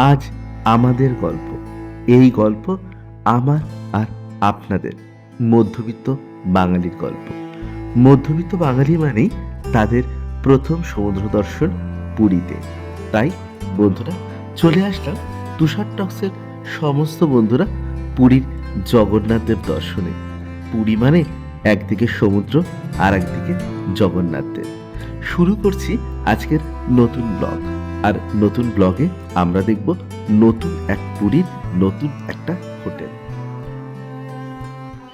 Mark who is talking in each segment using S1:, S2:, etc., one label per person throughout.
S1: আজ আমাদের গল্প, এই গল্প আমার আর আপনাদের মধ্যবিত্ত বাঙালির গল্প। মধ্যবিত্ত বাঙালি মানেই তাদের প্রথম সমুদ্র দর্শন পুরীতে। তাই বন্ধুরা চলে আসলাম তুষার টক্সের সমস্ত বন্ধুরা পুরীর জগন্নাথ দেব দর্শনে। পুরী মানে একদিকে সমুদ্র আর একদিকে জগন্নাথ দেব। শুরু করছি আজকের নতুন ব্লগ। আর নতুন ব্লগে আমরা দেখব নতুন এক পুরীর নতুন একটা হোটেল।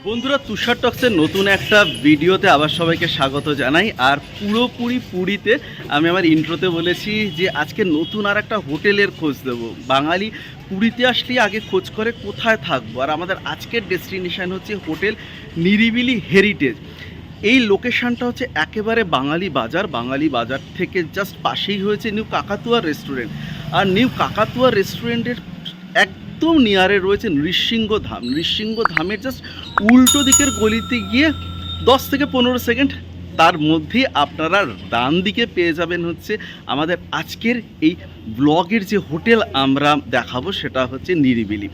S2: বন্ধুরা, তুষার টক্সের নতুন একটা ভিডিওতে আবার সবাইকে স্বাগত জানাই। আর পুরোপুরি পুরীতে আমি আমার ইন্ট্রোতে বলেছি যে আজকে নতুন আর একটা হোটেলের খোঁজ দেব। বাঙালি পুরীতে আসলেই আগে খোঁজ করে কোথায় থাকবো, আর আমাদের আজকের ডেস্টিনেশন হচ্ছে হোটেল নিরিবিলি হেরিটেজ। এই লোকেশানটা হচ্ছে একেবারে বাঙালি বাজার থেকে জাস্ট পাশেই হয়েছে নিউ কাকাতুয়া রেস্টুরেন্ট। আর নিউ কাকাতুয়া রেস্টুরেন্টের একদম নিয়ারে রয়েছে নৃসিংহধামের জাস্ট উল্টো দিকের গলিতে গিয়ে 10 থেকে 15 সেকেন্ড তার মধ্যে আপনারা ডান দিকে পেয়ে যাবেন হচ্ছে আমাদের আজকের এই ব্লগের যে হোটেল আমরা দেখাবো সেটা হচ্ছে নিরিবিলি।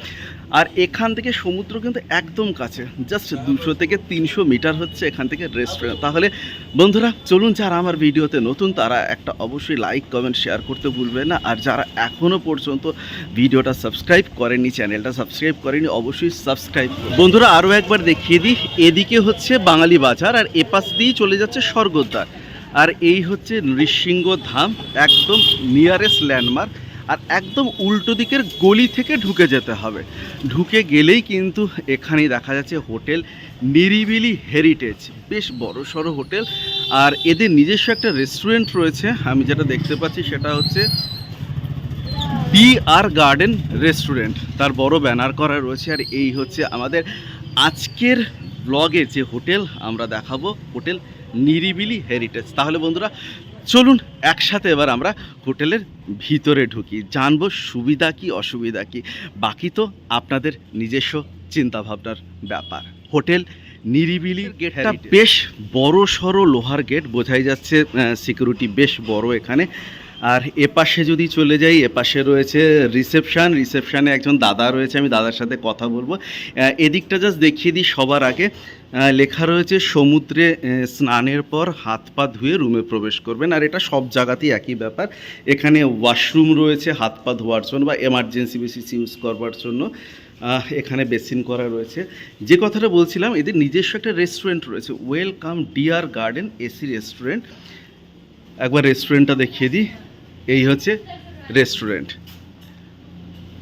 S2: আর এখান থেকে সমুদ্র কিন্তু একদম কাছে, জাস্ট 200 থেকে 300 মিটার হচ্ছে এখান থেকে রেস্টুরেন্ট। তাহলে বন্ধুরা চলুন, যারা আমার ভিডিওতে নতুন তারা একটা অবশ্যই লাইক কমেন্ট শেয়ার করতে ভুলবেন না। আর যারা এখনও পর্যন্ত ভিডিওটা সাবস্ক্রাইব করেননি, চ্যানেলটা সাবস্ক্রাইব করেনি, অবশ্যই সাবস্ক্রাইব। বন্ধুরা আরও একবার দেখিয়ে দিই, এদিকে হচ্ছে বাঙালি বাজার আর এপাশ দিয়েই চলে যাচ্ছে স্বর্গদ্বার। আর এই হচ্ছে নৃসিংহধাম, একদম নিয়ারেস্ট ল্যান্ডমার্ক। আর একদম উল্টো দিকের গলি থেকে ঢুকে যেতে হবে। ঢুকে গেলেই কিন্তু এখানেই দেখা যাচ্ছে হোটেল নিরিবিলি হেরিটেজ, বেশ বড়সড় হোটেল। আর এদের নিজস্ব একটা রেস্টুরেন্ট রয়েছে, আমি যেটা দেখতে পাচ্ছি সেটা হচ্ছে BR গার্ডেন রেস্টুরেন্ট, তার বড় ব্যানার করা রয়েছে। আর এই হচ্ছে আমাদের আজকের ব্লগে যে হোটেল আমরা দেখাবো, হোটেল নিরিবিলি হেরিটেজ। তাহলে বন্ধুরা চলুন একসাথে এবার আমরা হোটেলের ভিতরে ঢুকি, জানবো সুবিধা কি অসুবিধা কি। বাকি তো আপনাদের নিজস্ব চিন্তাভাবনার ব্যাপার। হোটেল নিরিবিলির গেটটা বেশ বড় সড়ো লোহার গেট, বোঝাই যাচ্ছে সিকিউরিটি বেশ বড় এখানে। আর এপাশে যদি চলে যাই, এপাশে রয়েছে রিসেপশানে একজন দাদা রয়েছে, আমি দাদার সাথে কথা বলবো। এদিকটা জাস্ট দেখিয়ে দিই সবার আগে, লেখা রয়েছে সমুদ্রে স্নানের পর হাত পা ধুয়ে রুমে প্রবেশ করবেন। আর এটা সব জায়গাতেই একই ব্যাপার। এখানে ওয়াশরুম রয়েছে হাত পা ধোয়ার জন্য বা এমার্জেন্সি বেসিস ইউজ করবার জন্য। এখানে বেসিন করা রয়েছে। যে কথাটা বলছিলাম, এদের নিজস্ব একটা রেস্টুরেন্ট রয়েছে, welcome deer garden AC restaurant. একবার রেস্টুরেন্টটা দেখিয়ে দিই, এই হচ্ছে রেস্টুরেন্ট।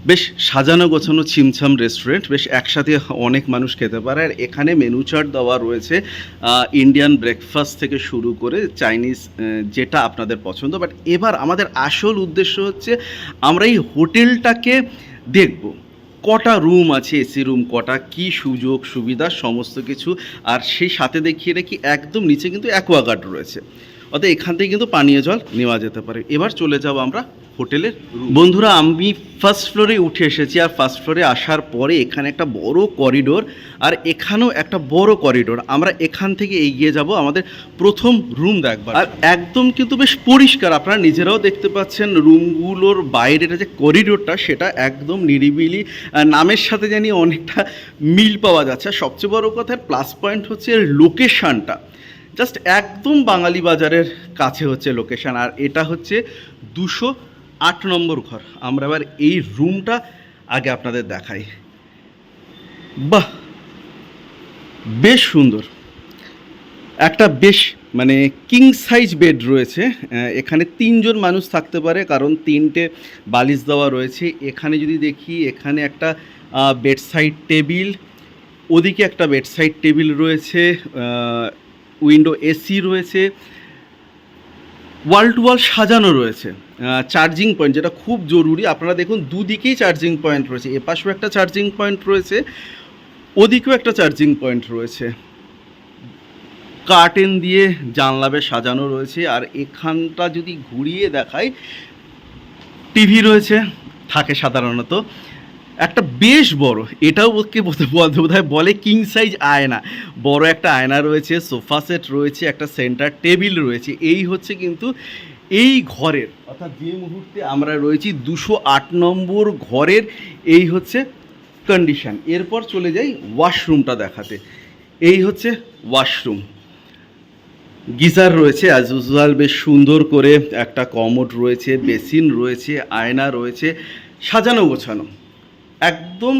S2: বেশ সাজানো গোছানো ছিমছাম রেস্টুরেন্ট, বেশ একসাথে অনেক মানুষ খেতে পারে। আর এখানে মেনু চার্ট দেওয়া রয়েছে, ইন্ডিয়ান ব্রেকফাস্ট থেকে শুরু করে চাইনিজ, যেটা আপনাদের পছন্দ। বাট এবার আমাদের আসল উদ্দেশ্য হচ্ছে আমরা এই হোটেলটাকে দেখব, কটা রুম আছে, এসি রুম কটা, কি সুযোগ সুবিধা সমস্ত কিছু। আর সেই সাথে দেখিয়ে রাখি একদম নিচে কিন্তু অ্যাকোয়াগার্ড রয়েছে, অর্থাৎ এখান থেকে কিন্তু পানীয় জল নেওয়া যেতে পারে। এবার চলে যাব আমরা হোটেলের বন্ধুরা। আমি ফার্স্ট ফ্লোরে উঠে এসেছি, আর ফার্স্ট ফ্লোরে আসার পরে এখানে একটা বড় করিডোর, আর এখানেও একটা বড় করিডোর। আমরা এখান থেকে এগিয়ে যাব আমাদের প্রথম রুম দেখবার। আর একদম কিন্তু বেশ পরিষ্কার, আপনারা নিজেরাও দেখতে পাচ্ছেন রুমগুলোর বাইরের যে করিডোরটা সেটা একদম নিরিবিলি, নামের সাথে জানি অনেকটা মিল পাওয়া যাচ্ছে। সবচেয়ে বড় কথা প্লাস পয়েন্ট হচ্ছে লোকেশানটা, জাস্ট একদম বাঙালি বাজারের কাছে হচ্ছে লোকেশান। আর এটা হচ্ছে 208 নম্বর ঘর। আমরা এবার এই রুমটা আগে আপনাদের দেখাই। বাহ, বেশ সুন্দর, একটা বেশ মানে কিং সাইজ বেড রয়েছে। এখানে 3 জন মানুষ থাকতে পারে, কারণ 3টে বালিশ দেওয়া রয়েছে। এখানে যদি দেখি, এখানে একটা বেডসাইড টেবিল, ওদিকে একটা বেডসাইড টেবিল রয়েছে, উইন্ডো এসি রয়েছে, ওয়াল টু ওয়াল সাজানো রয়েছে। চার্জিং পয়েন্ট যেটা খুব জরুরি, আপনারা দেখুন দুদিকেই চার্জিং পয়েন্ট রয়েছে, এপাশেও একটা চার্জিং পয়েন্ট রয়েছে, ওদিকেও একটা চার্জিং পয়েন্ট রয়েছে। কার্টেন দিয়ে জানলাবে সাজানো রয়েছে। আর এখানটা যদি ঘুরিয়ে দেখাই, টিভি রয়েছে, থাকে সাধারণত। একটা বেশ বড়, এটাও ওকে বোধহয় বলে কিং সাইজ আয়না, বড় একটা আয়না রয়েছে, সোফা সেট রয়েছে, একটা সেন্টার টেবিল রয়েছে। এই হচ্ছে কিন্তু এই ঘরের অর্থাৎ যে মুহূর্তে আমরা রয়েছি 208 নম্বর ঘরের এই হচ্ছে কন্ডিশন। এরপর চলে যাই ওয়াশরুমটা দেখাতে। এই হচ্ছে ওয়াশরুম, গিজার রয়েছে অ্যাজ ইউজুয়াল, বেশ সুন্দর করে একটা কমোড রয়েছে, বেসিন রয়েছে, আয়না রয়েছে, সাজানো গোছানো, একদম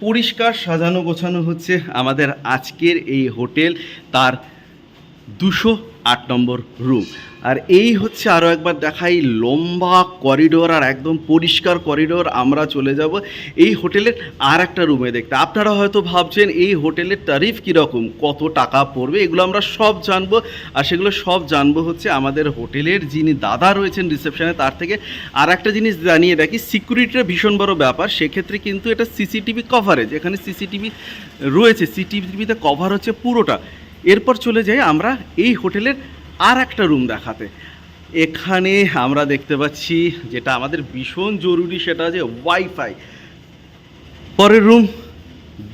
S2: পরিষ্কার সাজানো গোছানো হচ্ছে আমাদের আজকের এই হোটেল তার 208 নম্বর রুম। আর এই হচ্ছে আরও একবার দেখাই লম্বা করিডোর আর একদম পরিষ্কার করিডোর। আমরা চলে যাব এই হোটেলের আর একটা রুমে দেখতে। আপনারা হয়তো ভাবছেন এই হোটেলের ট্যারিফ কীরকম, কত টাকা পড়বে, এগুলো আমরা সব জানবো। আর সেগুলো সব জানবো হচ্ছে আমাদের হোটেলের যিনি দাদা রয়েছেন রিসেপশনে তার থেকে। আর একটা জিনিস জানিয়ে রাখি, সিকিউরিটিটা ভীষণ বড় ব্যাপার। সেক্ষেত্রে কিন্তু এটা সিসিটিভি কভারেজ, এখানে সিসিটিভি রয়েছে, সিসিটিভিতে কভার হচ্ছে পুরোটা। এরপর চলে যাই আমরা এই হোটেলের আর একটা রুম দেখাতে। এখানে আমরা দেখতে পাচ্ছি যেটা আমাদের ভীষণ জরুরি, সেটা যে ওয়াইফাই। পরের রুম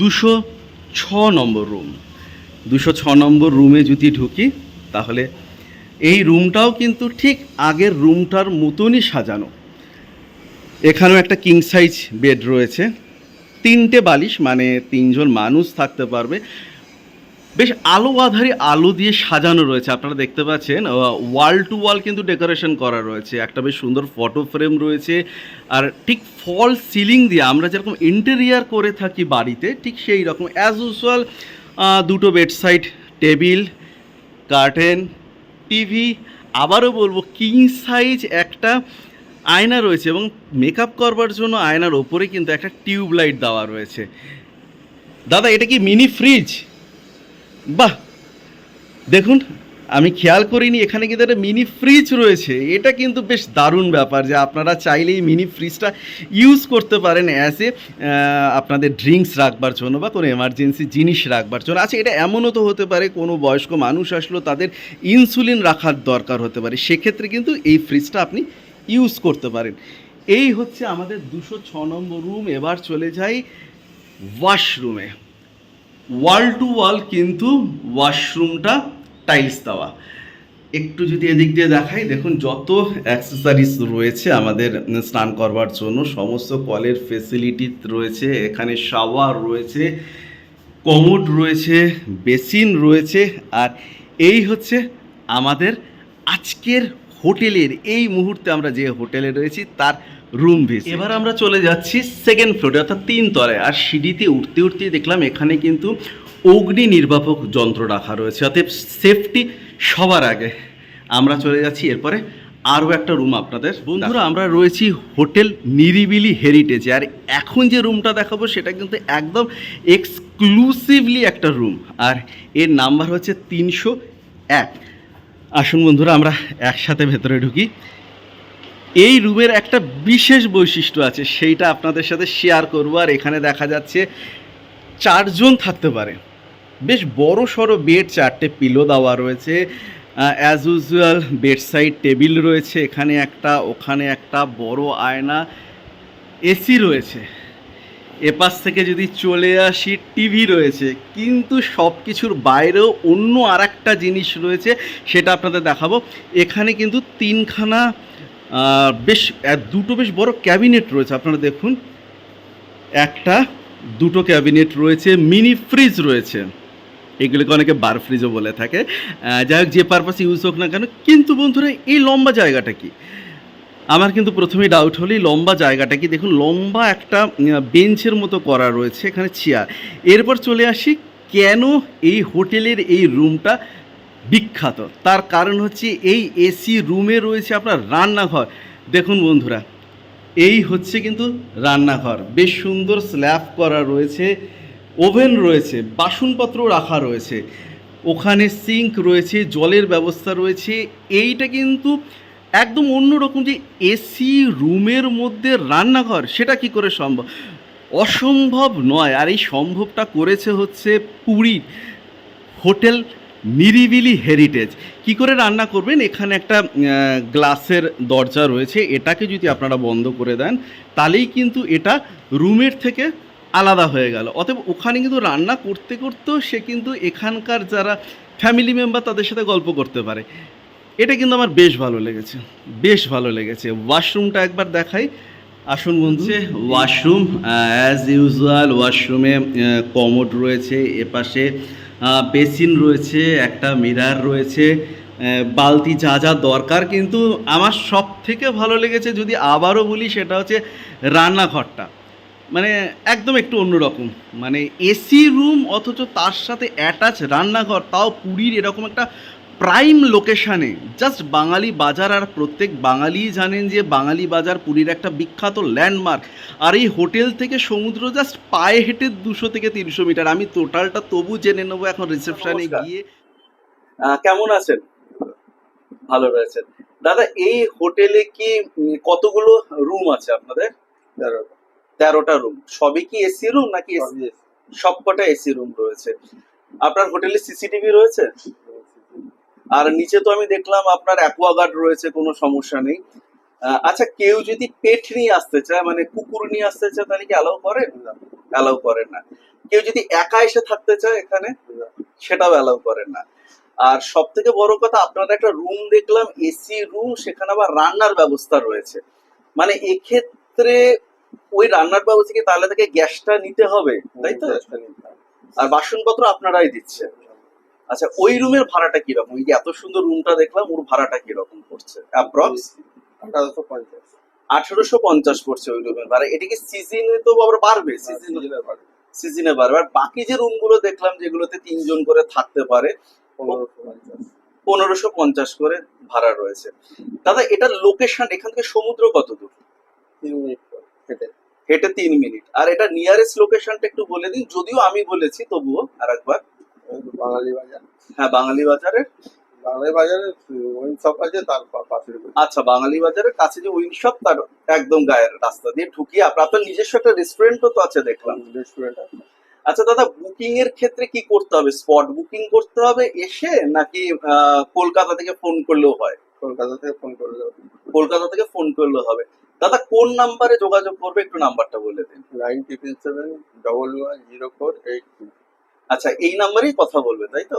S2: 206 নম্বর রুম। 206 নম্বর রুমে যদি ঢুকি তাহলে এই রুমটাও কিন্তু ঠিক আগের রুমটার মতনই সাজানো। এখানেও একটা কিং সাইজ বেড রয়েছে, 3টে বালিশ, মানে 3 জন মানুষ থাকতে পারবে। বেশ আলো আধারে আলো দিয়ে সাজানো রয়েছে, আপনারা দেখতে পাচ্ছেন। ওয়াল টু ওয়াল কিন্তু ডেকোরেশন করা রয়েছে, একটা বেশ সুন্দর ফটো ফ্রেম রয়েছে। আর ঠিক ফল সিলিং দিয়ে আমরা যেরকম ইন্টেরিয়ার করে থাকি বাড়িতে, ঠিক সেই রকম অ্যাজ ইউজুয়াল 2টো বেডসাইড টেবিল, কার্টেন, টিভি, আবারও বলবো কিং সাইজ একটা আয়না রয়েছে, এবং মেকআপ করবার জন্য আয়নার ওপরে কিন্তু একটা টিউব লাইট দেওয়া রয়েছে। দাদা, এটা কি মিনি ফ্রিজ? বাহ, দেখুন, আমি খেয়াল করিনি এখানে কিন্তু একটা মিনি ফ্রিজ রয়েছে। এটা কিন্তু বেশ দারুণ ব্যাপার যে আপনারা চাইলেই মিনি ফ্রিজটা ইউজ করতে পারেন অ্যাজ এ আপনাদের ড্রিঙ্কস রাখবার জন্য বা কোনো এমার্জেন্সি জিনিস রাখবার জন্য। আচ্ছা, এটা এমনও তো হতে পারে কোনো বয়স্ক মানুষ আসলো, তাদের ইনসুলিন রাখার দরকার হতে পারে, সেক্ষেত্রে কিন্তু এই ফ্রিজটা আপনি ইউজ করতে পারেন। এই হচ্ছে আমাদের 206 নম্বর রুম। এবার চলে যাই ওয়াশরুমে। ওয়াল টু ওয়াল কিন্তু ওয়াশরুমটা টাইলস দেওয়া। একটু যদি এদিক দিয়ে দেখাই, দেখুন যত অ্যাক্সেসরিজ রয়েছে আমাদের স্নান করবার জন্য, সমস্ত কলের ফেসিলিটি রয়েছে। এখানে শাওয়ার রয়েছে, কমোড রয়েছে, বেসিন রয়েছে। আর এই হচ্ছে আমাদের আজকের হোটেলের, এই মুহূর্তে আমরা যে হোটেলে রয়েছি তার রুম ভিজিট। এবার আমরা চলে যাচ্ছি সেকেন্ড ফ্লোরে, অর্থাৎ 3 তলায়। আর সিঁড়িতে উঠতে উঠতে দেখলাম এখানে কিন্তু অগ্নি নির্বাপক যন্ত্র রাখা রয়েছে, অতএব সেফটি সবার আগে। আমরা চলে যাচ্ছি এরপরে আরও একটা রুম আপনাদের। বন্ধুরা, আমরা রয়েছি হোটেল নিরিবিলি হেরিটেজে। আর এখন যে রুমটা দেখাবো সেটা কিন্তু একদম এক্সক্লুসিভলি একটা রুম, আর এর নাম্বার হচ্ছে 301। আসুন বন্ধুরা, আমরা একসাথে ভেতরে ঢুকি। এই রুমের একটা বিশেষ বৈশিষ্ট্য আছে, সেইটা আপনাদের সাথে শেয়ার করবো। আর এখানে দেখা যাচ্ছে 4 জন থাকতে পারে। বেশ বড় সড়ো বেড, 4টে পিলো দেওয়া রয়েছে, as usual bed side table রয়েছে, এখানে একটা, ওখানে একটা, বড় আয়না, এসি রয়েছে। এপাশ থেকে যদি চলে আসি, টিভি রয়েছে। কিন্তু সব কিছুর বাইরেও অন্য আর একটা জিনিস রয়েছে, সেটা আপনাদের দেখাবো। এখানে কিন্তু 3খানা বেশ 2টো বেশ বড় ক্যাবিনেট রয়েছে, আপনারা দেখুন, 1টা 2টো ক্যাবিনেট রয়েছে, মিনি ফ্রিজ রয়েছে, এগুলোকে অনেকে বার ফ্রিজও বলে থাকে। যাই হোক, যে পারপাসে ইউজ হোক না কেন। কিন্তু বন্ধুরা, এই লম্বা জায়গাটা কি? আমার কিন্তু প্রথমেই ডাউট হলো এই লম্বা জায়গাটা কি। দেখুন, লম্বা একটা বেঞ্চের মতো করা রয়েছে, এখানে চেয়ার। এরপর চলে আসি কেন এই হোটেলের এই রুমটা বিখ্যাত। তার কারণ হচ্ছে এই এসি রুমে রয়েছে আপনার রান্নাঘর। দেখুন বন্ধুরা, এই হচ্ছে কিন্তু রান্নাঘর, বেশ সুন্দর স্ল্যাব করা রয়েছে, ওভেন রয়েছে, বাসনপত্র রাখা রয়েছে, ওখানে সিঙ্ক রয়েছে, জলের ব্যবস্থা রয়েছে। এইটা কিন্তু একদম অন্যরকম, যে এসি রুমের মধ্যে রান্নাঘর, সেটা কি করে সম্ভব? অসম্ভব নয়। আর এই সম্ভবটা করেছে হচ্ছে পুরীর হোটেল নিরিবিলি হেরিটেজ। কি করে রান্না করবেন? এখানে একটা গ্লাসের দরজা রয়েছে, এটাকে যদি আপনারা বন্ধ করে দেন তাহলেই কিন্তু এটা রুমের থেকে আলাদা হয়ে গেল। অতএব ওখানে কিন্তু রান্না করতে করতেও সে কিন্তু এখানকার যারা ফ্যামিলি মেম্বার তাদের সাথে গল্প করতে পারে। এটা কিন্তু আমার বেশ ভালো লেগেছে, বেশ ভালো লেগেছে। ওয়াশরুমটা একবার দেখাই, আসুন বন্ধু। ওয়াশরুম অ্যাজ ইউজুয়াল, ওয়াশরুমে কমোড রয়েছে, এপাশে বেসিন রয়েছে, একটা মিরার রয়েছে, বালতি যা যা দরকার। কিন্তু আমার সব থেকে ভালো লেগেছে, যদি আবারও বলি, সেটা হচ্ছে রান্নাঘরটা। মানে একদম একটু অন্যরকম, মানে এসি রুম অথচ তার সাথে অ্যাটাচ রান্নাঘর, তাও পুরীর এরকম একটা প্রাইম লোকেশানে। জাস্ট বাঙালি বাজার, আর প্রত্যেক বাঙালি জানেন যে বাঙালি বাজার পুরীর একটা বিখ্যাত ল্যান্ডমার্ক। আর এই হোটেল থেকে সমুদ্র জাস্ট পায়ে হেঁটে 200 থেকে 300 মিটার। আমি টোটালটা তবু জেনে নেবো এখন রিসেপশনে গিয়ে। কেমন আছেন? ভালো রয়েছেন দাদা। এই হোটেলে কি কতগুলো রুম আছে আপনাদের? 13টা রুম। সবই কি এসি রুম নাকি সবকটা এসি রুম রয়েছে? আপনার হোটেলে সিসিটিভি রয়েছে? আর নিচে তো আমি দেখলাম আপনার অ্যাকোয়াগার্ড রয়েছে, কোনো সমস্যা নেই। আচ্ছা, কেউ যদি পেট নিয়ে আসতে চায়, মানে কুকুর নিয়ে আসতে চায়, তাহলে কি অ্যালাউ করেন? অ্যালাউ করেন না। কেউ যদি একা এসে থাকতে চায় এখানে, সেটাও অ্যালাউ করেন না। আর সব থেকে বড় কথা, আপনারা একটা রুম দেখলাম এসি রুম, সেখানে আবার রান্নার ব্যবস্থা রয়েছে। মানে এক্ষেত্রে ওই রান্নার ব্যবস্থা কি তাহলে থেকে গ্যাসটা নিতে হবে, তাই তো? আর বাসনপত্র আপনারাই দিচ্ছেন। আচ্ছা, ওই রুমের ভাড়াটা কিরকম? এই যে এত সুন্দর রুমটা দেখলাম, ওর ভাড়াটা কিরকম পড়ছে অ্যাপ্রক্স? 1850 পড়ছে ওই রুমের ভাড়া। এটা কি সিজনে তো আবার বাড়বে? সিজনে বাড়বে। আর বাকি যে রুমগুলো দেখলাম, যেগুলোতে 3 জন করে থাকতে পারে, 1550 করে ভাড়া রয়েছে। দাদা, এটার লোকেশন এখান থেকে সমুদ্র কত দূর? 3 মিনিট হেঁটে 3 মিনিট। আর এটা নিয়ারেস্ট লোকেশনটা একটু বলে দিন, যদিও আমি বলেছি তবুও আরেকবার।
S3: বাঙালি বাজার।
S2: হ্যাঁ, বাঙালি বাজারের
S3: ওয়াইন শপ আছে তার পাশে।
S2: আচ্ছা, বাঙালি বাজারের কাছে যে ওয়াইন শপ, তার একদম গায়ের রাস্তা দিয়ে ঢুকিয়ে আপনার নিজস্ব একটা রেস্টুরেন্টও তো আছে দেখলাম।
S3: রেস্টুরেন্ট আছে।
S2: আচ্ছা দাদা, বুকিং এর ক্ষেত্রে কি করতে হবে? স্পট বুকিং করতে হবে এসে, নাকি কলকাতা থেকে ফোন করলেও হয়?
S3: কলকাতা থেকে ফোন করলে
S2: কলকাতা থেকে ফোন করলেও হবে। দাদা, কোন নাম্বারে যোগাযোগ করবে, একটু নাম্বারটা বলে দিন।
S3: 9777110482।
S2: আচ্ছা, এই নাম্বারেই কথা বলবে, তাই তো?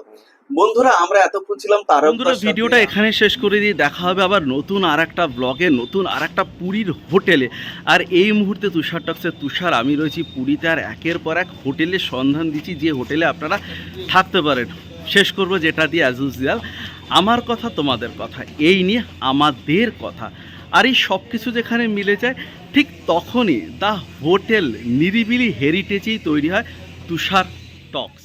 S2: বন্ধুরা, আমরা এতক্ষণ ছিলাম তার ভিডিওটা এখানে শেষ করে দিয়ে দেখা হবে আবার নতুন আর একটা ব্লগে, নতুন আর একটা পুরীর হোটেলে। আর এই মুহূর্তে তুষার টক্সের তুষার, আমি রয়েছি পুরীতে, আর একের পর এক হোটেলের সন্ধান দিচ্ছি, যে হোটেলে আপনারা থাকতে পারেন। শেষ করব যেটা দিয়ে, অ্যাজ ইউজুয়াল, আমার কথা তোমাদের কথা, এই নিয়ে আমাদের কথা। আর এই সব কিছু যেখানে মিলে যায়, ঠিক তখনই দ্য হোটেল নিরিবিলি হেরিটেজেই তৈরি হয় তুষার টক্স।